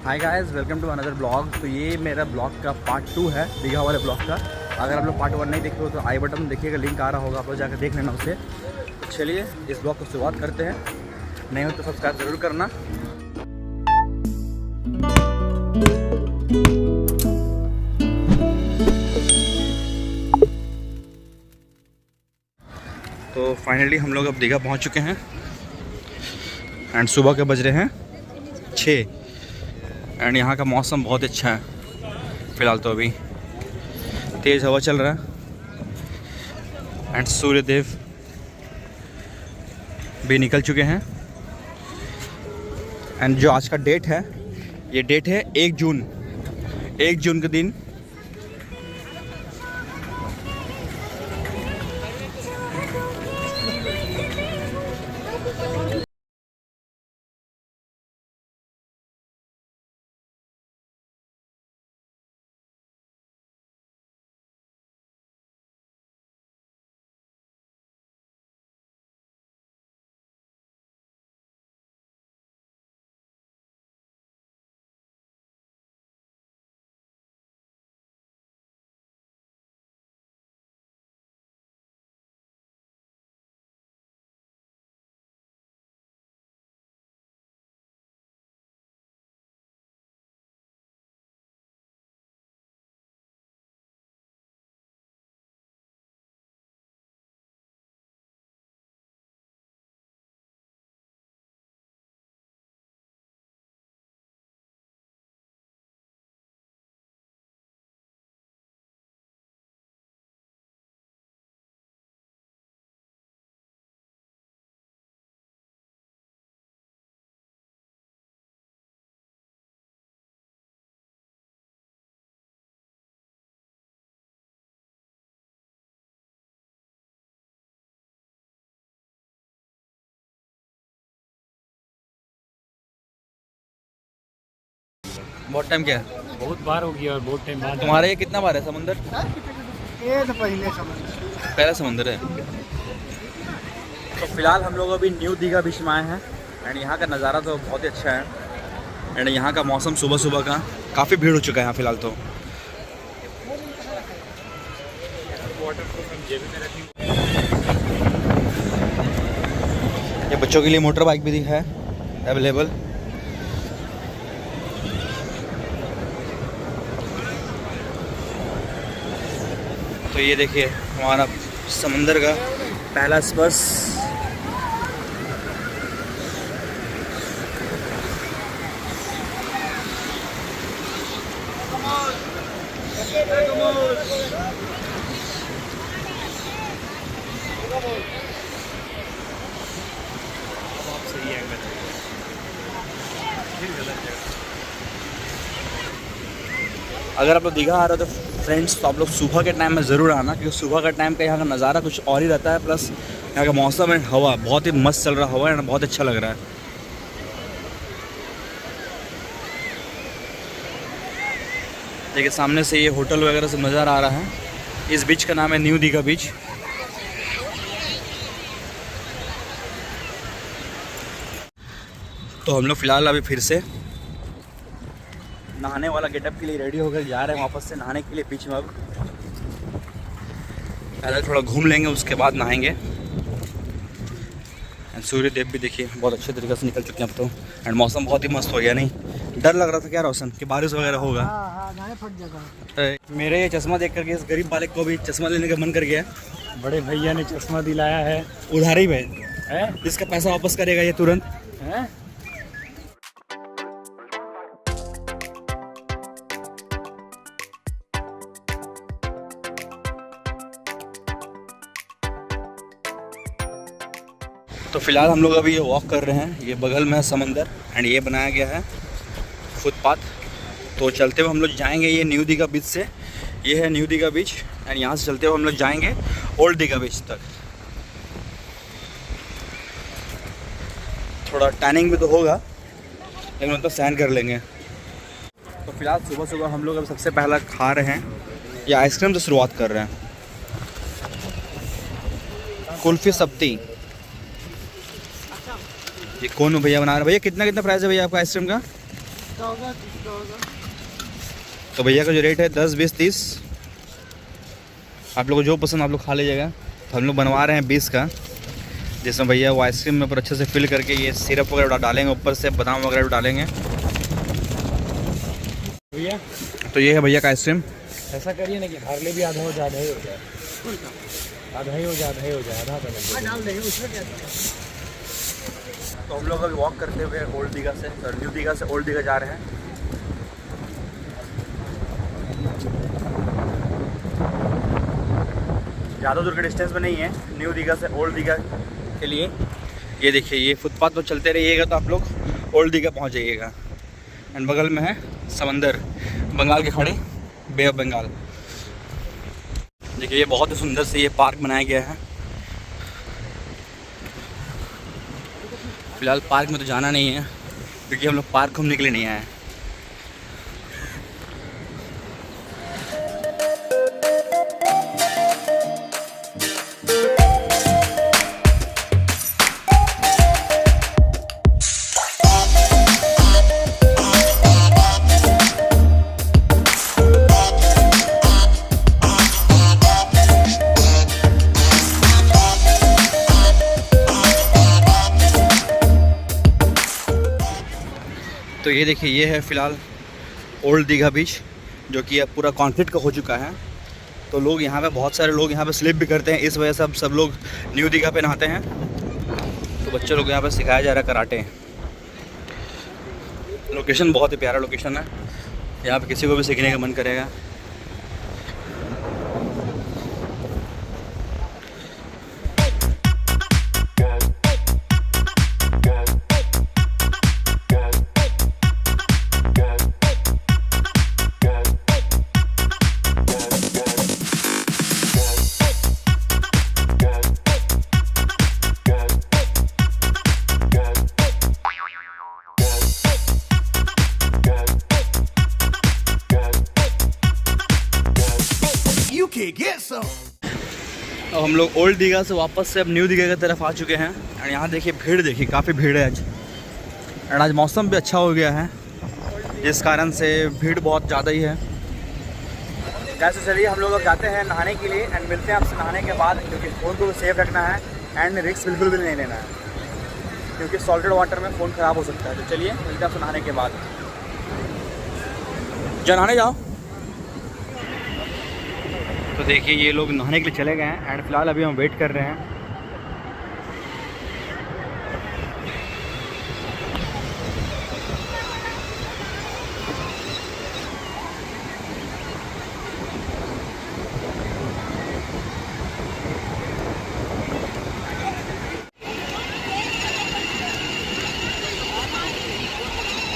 Hi guys, welcome to another blog. तो ये मेरा ब्लॉग का पार्ट 2 है, दीघा वाले ब्लॉग का। अगर आप लोग पार्ट 1 नहीं देखे हो तो आई बटन में देखिएगा, लिंक आ रहा होगा, आप लोग जाकर देख लेना उसे। तो चलिए इस ब्लॉग को शुरुआत करते हैं। नहीं हो तो सब्सक्राइब ज़रूर करना। तो फाइनली हम लोग अब दीघा पहुंच चुके हैं एंड सुबह के बज रहे हैं 6 एंड यहाँ का मौसम बहुत अच्छा है। फ़िलहाल तो अभी तेज़ हवा चल रहा है एंड सूर्य देव भी निकल चुके हैं। एंड जो आज का डेट है, ये डेट है 1 जून। 1 जून के दिन बहुत टाइम क्या है, बहुत बार हो गया और बहुत टाइम बाद। तुम्हारे ये कितना बार है समुंदर? ये तो पहला समुंदर है। तो फिलहाल हम लोग अभी न्यू दीघा बीच में आए हैं एंड यहाँ का नज़ारा तो बहुत ही अच्छा है। एंड यहाँ का मौसम सुबह सुबह का काफ़ी भीड़ हो चुका है यहाँ फ़िलहाल तो। ये बच्चों के लिए मोटर बाइक भी है अवेलेबल। तो ये देखिए हमारा समंदर का पहला स्पर्श। अगर आप लोग दीघा आ रहे हो तो फ्रेंड्स, तो आप लोग सुबह के टाइम में ज़रूर आना, क्योंकि सुबह का टाइम का यहाँ का नज़ारा कुछ और ही रहता है। प्लस यहाँ का मौसम एंड हवा बहुत ही मस्त चल रहा, हवा एंड बहुत अच्छा लग रहा है। देखिए सामने से ये होटल वगैरह सब नज़र आ रहा है। इस बीच का नाम है न्यू दीघा बीच। तो हम लोग फ़िलहाल अभी फिर से नहाने वाला गेटअप के लिए रेडी होकर जा रहे हैं वापस से नहाने के लिए बीच में। अब पहले थोड़ा घूम लेंगे, उसके बाद नहाएंगे। सूर्य देव भी देखिए बहुत अच्छे तरीके से निकल चुके हैं अब तो। एंड मौसम बहुत ही मस्त हो गया। नहीं डर लग रहा था क्या रोशन कि बारिश वगैरह होगा? फट जाएगा। मेरे ये चश्मा देख करके इस गरीब बालक को भी चश्मा लेने का मन कर गया। बड़े भैया ने चश्मा दिलाया है। उधारी में है, इसका पैसा वापस करेगा ये तुरंत हैं? तो फिलहाल हम लोग अभी ये वॉक कर रहे हैं। ये बगल में है समंदर एंड ये बनाया गया है फुटपाथ। तो चलते हुए हम लोग जाएंगे ये न्यू दीघा बीच से। ये है न्यू दीघा बीच एंड यहाँ से चलते हुए हम लोग जाएंगे ओल्ड दीघा बीच तक। थोड़ा टैनिंग भी तो होगा, लेकिन मतलब सहन कर लेंगे। तो फिलहाल सुबह सुबह हम लोग अब सबसे पहला खा रहे हैं, ये आइसक्रीम से शुरुआत कर रहे हैं। कुल्फ़ी सब्ती। ये कौन भैया बना रहे हैं? भैया कितना कितना प्राइस है भैया आपका आइसक्रीम का? का होगा 30 का होगा। तो भैया का जो रेट है 10, 20, 30। आप लोग को जो पसंद आप लोग खा लीजिएगा। तो हम लोग बनवा रहे हैं 20 का, जिसमें भैया वो आइसक्रीम में ऊपर अच्छे से फिल करके ये सिरप वगैरह डालेंगे, ऊपर से बादाम वगैरह डालेंगे। भैया तो ये है भैया का आइसक्रीम। ऐसा करिए ना कि हार्ले भी आधा हो जाए, आधा ही हो जाए, आधा ही हो जाए, आधा ही हो जाए, आधा हाँ, डाल देंगे उसमें क्या है। तो हम लोग अभी वॉक करते हुए ओल्ड दीघा से न्यू दीघा से ओल्ड दीघा जा रहे हैं। ज़्यादा दूर के डिस्टेंस में नहीं है न्यू दीघा से ओल्ड दीघा के लिए। ये देखिए, ये फुटपाथ पर चलते रहिएगा तो आप लोग ओल्ड दीघा पहुंच जाइएगा। एंड बगल में है समंदर, बंगाल के खाड़ी, बे ऑफ बंगाल। देखिए, ये बहुत ही सुंदर से ये पार्क बनाया गया है। फिलहाल पार्क में तो जाना नहीं है क्योंकि हम लोग पार्क घूमने के लिए नहीं आए हैं। तो ये देखिए, ये है फ़िलहाल ओल्ड दीघा बीच, जो कि अब पूरा कंक्रीट का हो चुका है। तो लोग यहाँ पे, बहुत सारे लोग यहाँ पे स्लिप भी करते हैं, इस वजह से अब सब लोग न्यू दीघा पे नहाते हैं। तो बच्चे लोग यहाँ पे सिखाया जा रहा है कराटे। लोकेशन बहुत ही प्यारा लोकेशन है, यहाँ पे किसी को भी सीखने का मन करेगा। अब हम लोग ओल्ड दीघा से वापस से अब न्यू दीघा की तरफ आ चुके हैं। और यहाँ देखिए, भीड़ देखिए, काफ़ी भीड़ है आज। और आज मौसम भी अच्छा हो गया है, जिस कारण से भीड़ बहुत ज़्यादा ही है। कैसे चलिए, हम लोग अब जाते हैं नहाने के लिए एंड मिलते हैं आपसे नहाने के बाद, क्योंकि फ़ोन को सेफ रखना है एंड रिस्क बिल्कुल भी नहीं लेना है, क्योंकि सॉल्टेड वाटर में फ़ोन ख़राब हो सकता है। तो चलिए, मिलते हैं आपसे नहाने के बाद। जा नहाने जाओ। तो देखिए, ये लोग नहाने के लिए चले गए हैं एंड फिलहाल अभी हम वेट कर रहे हैं।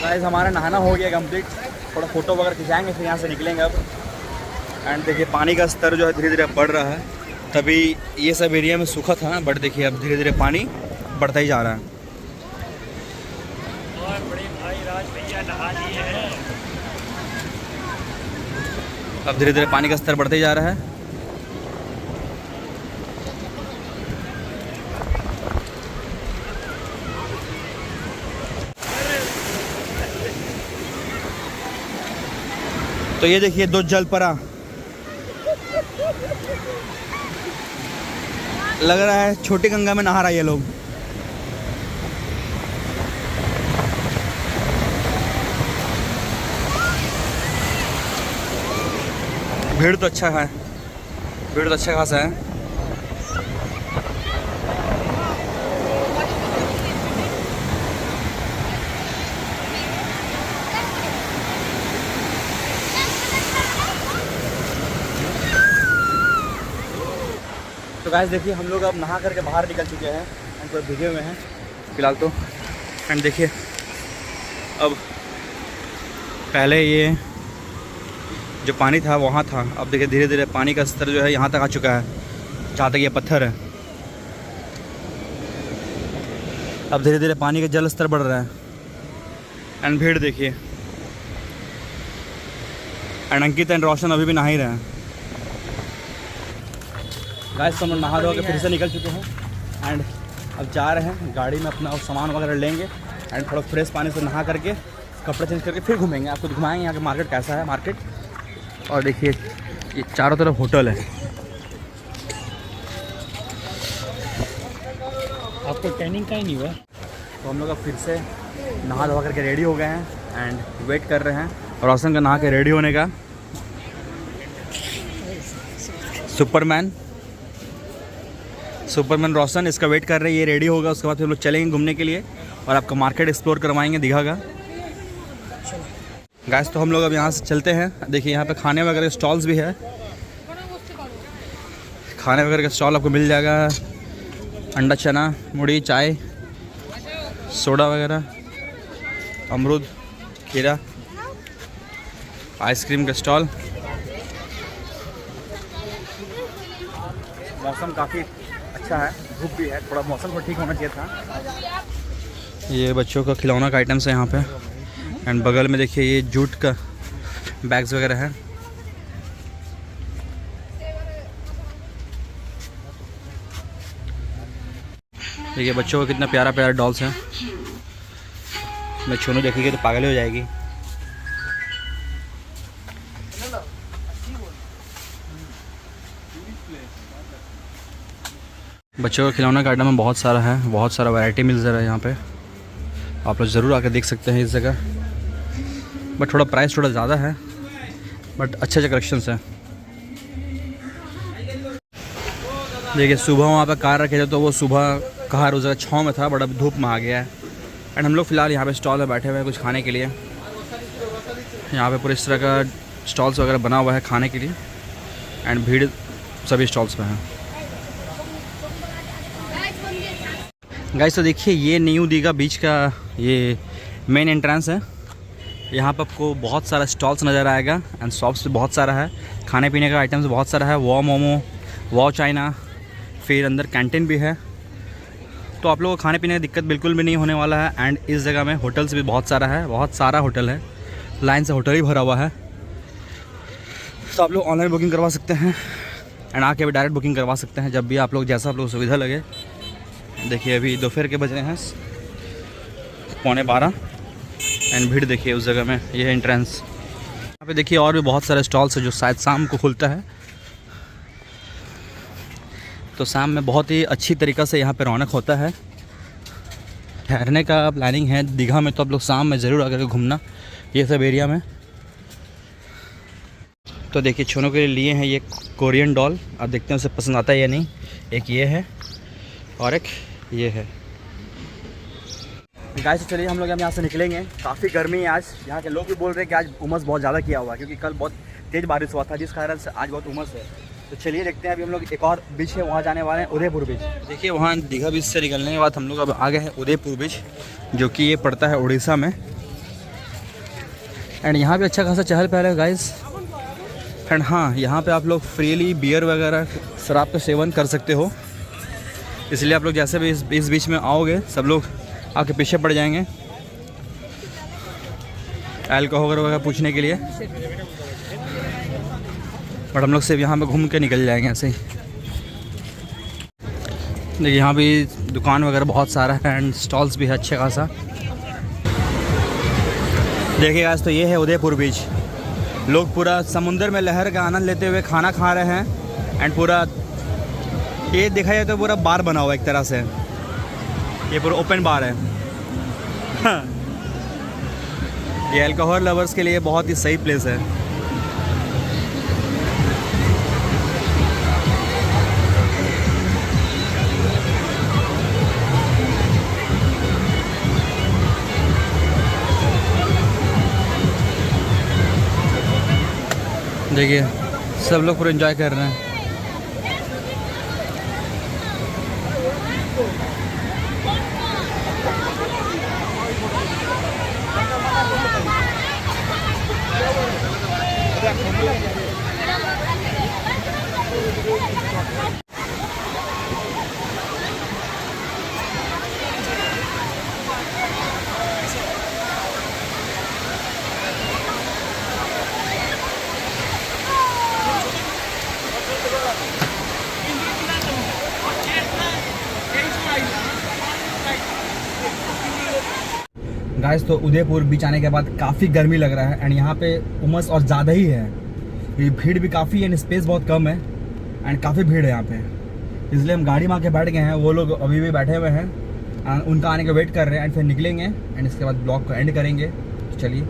गाइस, हमारा नहाना हो गया कंप्लीट। थोड़ा फ़ोटो वगैरह खिंचाएंगे, फिर यहाँ से निकलेंगे अब। एंड देखिए, पानी का स्तर जो है धीरे धीरे बढ़ रहा है। तभी ये सब एरिया में सूखा था, बट देखिए अब धीरे धीरे पानी बढ़ता ही जा रहा है। और बड़े भाई राज भैया नहा लिए हैं। अब धीरे धीरे पानी का स्तर बढ़ता ही जा रहा है। तो ये देखिए, 2 जलपरा लग रहा है छोटी गंगा में नहा रहा है ये लोग। भीड़ तो अच्छा है, भीड़ तो अच्छा खासा है। तो गाइस देखिए, हम लोग अब नहा करके बाहर निकल चुके हैं एंड पूरे भीगे हुए हैं फ़िलहाल तो। एंड देखिए, अब पहले ये जो पानी था वहाँ था, अब देखिए धीरे धीरे पानी का स्तर जो है यहाँ तक आ चुका है, जहाँ तक ये पत्थर है। अब धीरे धीरे पानी का जल स्तर बढ़ रहा है। एंड भीड़ देखिए, एंड अंकित एंड रोशन अभी भी नहा ही रहे हैं। गाइस, हम नहा धो के फिर से निकल चुके हैं एंड अब जा रहे हैं गाड़ी में, अपना सामान वगैरह लेंगे एंड थोड़ा फ्रेश पानी से नहा करके कपड़े चेंज करके फिर घूमेंगे, आपको घुमाएंगे यहाँ का मार्केट कैसा है मार्केट। और देखिए ये चारों तरफ होटल है। आपको ट्रेनिंग का ही नहीं हुआ। तो हम लोग अब फिर से नहा धोवा करके रेडी हो गए हैं एंड वेट कर रहे हैं रोशन का नहा के रेडी होने का। सुपरमैन रोशन इसका वेट कर रहे हैं, ये रेडी होगा, उसके बाद फिर हम लोग चलेंगे घूमने के लिए और आपका मार्केट एक्सप्लोर करवाएंगे दीघा का। गाइस तो हम लोग अब यहाँ से चलते हैं। देखिए यहाँ पे खाने वगैरह के स्टॉल्स भी है, खाने वगैरह का स्टॉल आपको मिल जाएगा। अंडा चना मुड़ी चाय सोडा वगैरह, अमरूद खीरा, आइसक्रीम का स्टॉल। मौसम काफ़ी अच्छा है, धूप भी है, थोड़ा मौसम को ठीक होना चाहिए था। ये बच्चों का खिलौना का आइटम्स है यहाँ पे एंड बगल में देखिए ये जूट का बैग्स वगैरह है। देखिए बच्चों का कितना प्यारा प्यारा डॉल्स है। मैं छोनू देखेगी तो पागल हो जाएगी। बच्चों का खिलौना का आइटम में बहुत सारा है, बहुत सारा वैरायटी मिल रहा है यहाँ पे, आप लोग ज़रूर आकर देख सकते हैं इस जगह। बट थोड़ा प्राइस थोड़ा ज़्यादा है, बट अच्छे अच्छे कलेक्शंस हैं। देखिए सुबह वहाँ पे कार रखे थे तो वो सुबह कार उस जगह छाँव में था, बट अब धूप में आ गया है। एंड हम लोग फ़िलहाल यहाँ पे स्टॉल में बैठे हुए हैं कुछ खाने के लिए। यहाँ पे पूरे इस तरह का स्टॉल्स वगैरह बना हुआ है खाने के लिए एंड भीड़ सभी स्टॉल्स पे है। गाइस तो देखिए ये न्यू दीघा बीच का ये मेन एंट्रेंस है। यहाँ पर आपको बहुत सारा स्टॉल्स नज़र आएगा एंड शॉप्स भी बहुत सारा है, खाने पीने का आइटम्स बहुत सारा है। वॉ मोमो, वॉ चाइना, फिर अंदर कैंटीन भी है, तो आप लोगों को खाने पीने की दिक्कत बिल्कुल भी नहीं होने वाला है। एंड इस जगह में होटल्स भी बहुत सारा है, बहुत सारा होटल है, लाइन से होटल ही भरा हुआ है। तो आप लोग ऑनलाइन बुकिंग करवा सकते हैं एंड आके भी डायरेक्ट बुकिंग करवा सकते हैं जब भी आप लोग, जैसा आप लोग सुविधा लगे। देखिए अभी दोपहर के बज रहे हैं 11:15 एंड भीड़ देखिए उस जगह में, ये है एंट्रेंस। यहाँ पे देखिए और भी बहुत सारे स्टॉल्स है जो शायद शाम को खुलता है, तो शाम में बहुत ही अच्छी तरीक़ा से यहाँ पे रौनक होता है। ठहरने का प्लानिंग है दीघा में तो आप लोग शाम में ज़रूर आकर के घूमना ये सब एरिया में। तो देखिए छोनों के लिए हैं ये कोरियन डॉल, आप देखते हैं उसे पसंद आता है या नहीं। एक ये है और एक ये है। गाइस तो चलिए हम लोग यहाँ से निकलेंगे, काफ़ी गर्मी है आज। यहाँ के लोग भी बोल रहे हैं कि आज उमस बहुत ज़्यादा किया हुआ है क्योंकि कल बहुत तेज़ बारिश हुआ था, जिस कारण से आज बहुत उमस है। तो चलिए देखते हैं, अभी हम लोग एक और बीच है वहाँ जाने वाले हैं, उदयपुर बीच। देखिए वहाँ दीघा बीच से निकलने के बाद हम लोग अब आ गए हैं उदयपुर बीच, जो कि ये पड़ता है उड़ीसा में। एंड यहाँ पे अच्छा खासा चहल पहल है गाइस। एंड हाँ, यहाँ पे आप लोग फ्रीली बियर वगैरह शराब का सेवन कर सकते हो, इसलिए आप लोग जैसे भी इस बीच में आओगे सब लोग आपके पीछे पड़ जाएंगे अल्कोहल वगैरह पूछने के लिए। बट हम लोग सिर्फ यहाँ पे घूम के निकल जाएंगे ऐसे ही। देखिए यहाँ भी दुकान वगैरह बहुत सारा है एंड स्टॉल्स भी है अच्छे खासा। देखिए आज तो ये है उदयपुर बीच, लोग पूरा समुंदर में लहर का आनंद लेते हुए खाना खा रहे हैं एंड पूरा ये देखा जाए तो पूरा बार बना हुआ है एक तरह से, ये पूरा ओपन बार है। ये अल्कोहल लवर्स के लिए बहुत ही सही प्लेस है। देखिए सब लोग पूरा एंजॉय कर रहे हैं। गाइस तो उदयपुर बीच आने के बाद काफ़ी गर्मी लग रहा है एंड यहाँ पे उमस और ज़्यादा ही है। ये भीड़ भी काफ़ी है एंड स्पेस बहुत कम है एंड काफ़ी भीड़ है यहाँ पे, इसलिए हम गाड़ी में आके बैठ गए हैं। वो लोग अभी भी बैठे हुए हैं, उनका आने का वेट कर रहे हैं एंड फिर निकलेंगे एंड इसके बाद ब्लॉग को एंड करेंगे। तो चलिए।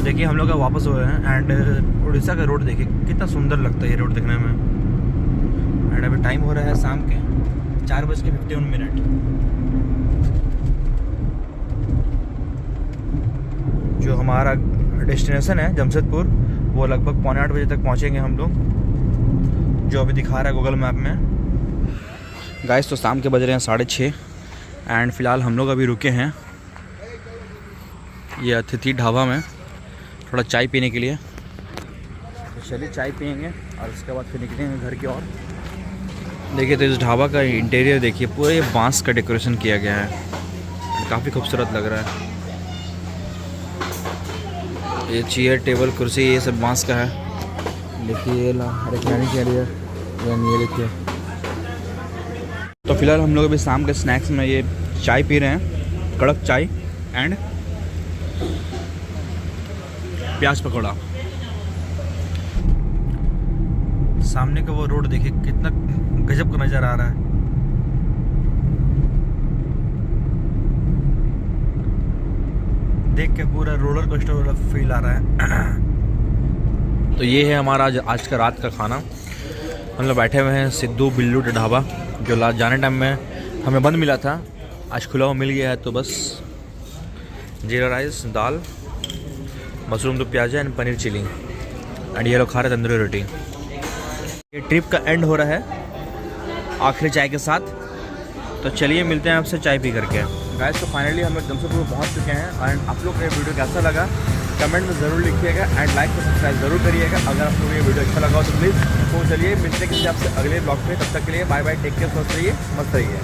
देखिए हम लोग वापस हुए हैं एंड उड़ीसा का रोड देखिए कितना सुंदर लगता है ये रोड देखने में। एंड अभी टाइम हो रहा है शाम के 4:51। जो हमारा डेस्टिनेशन है जमशेदपुर, वो लगभग 7:45 बजे तक पहुंचेंगे हम लोग, जो अभी दिखा रहा है गूगल मैप में। गाइस तो शाम के बज रहे हैं 6:30 एंड फ़िलहाल हम लोग अभी रुके हैं ये अतिथि ढाबा में थोड़ा चाय पीने के लिए। तो चलिए चाय पियेंगे और उसके बाद फिर निकलेंगे घर की ओर। देखिए तो इस ढाबा का इंटीरियर देखिए, पूरे बांस का डेकोरेशन किया गया है, काफ़ी खूबसूरत लग रहा है। ये चेयर टेबल कुर्सी ये सब बांस का है। देखिए ये रखने के लिए ये देखिए। तो फिलहाल हम लोग अभी शाम के स्नैक्स में ये चाय पी रहे हैं, कड़क चाय एंड प्याज पकौड़ा। सामने का वो रोड देखिए कितना गजब का नज़र आ रहा है। देख के पूरा रोलर कोस्टर वाला फील आ रहा है। तो ये है हमारा आज का रात का खाना। हम लोग बैठे हुए हैं सिद्धू बिल्लू ढाबा, जो लास्ट जाने टाइम में हमें बंद मिला था, आज खुला हुआ मिल गया है। तो बस जीरा राइस, दाल, मशरूम दो प्याजा एंड पनीर चिली एंड ये लोग खा रहे तंदूरी रोटी। ये ट्रिप का एंड हो रहा है आखिरी चाय के साथ। तो चलिए मिलते हैं आपसे चाय पी करके। गाइस तो फाइनली हम लोग जमशेदपुर पहुंच चुके हैं एंड आप लोग को ये वीडियो कैसा लगा कमेंट में ज़रूर लिखिएगा एंड लाइक और सब्सक्राइब ज़रूर करिएगा अगर आप लोगों को ये वीडियो अच्छा लगा हो तो प्लीज़। तो चलिए मिलते हैं किसी आपसे अगले ब्लॉग में, तब तक के लिए बाय बाय, टेक केयर, स्वस्थ रहिए, मस्त रहिए।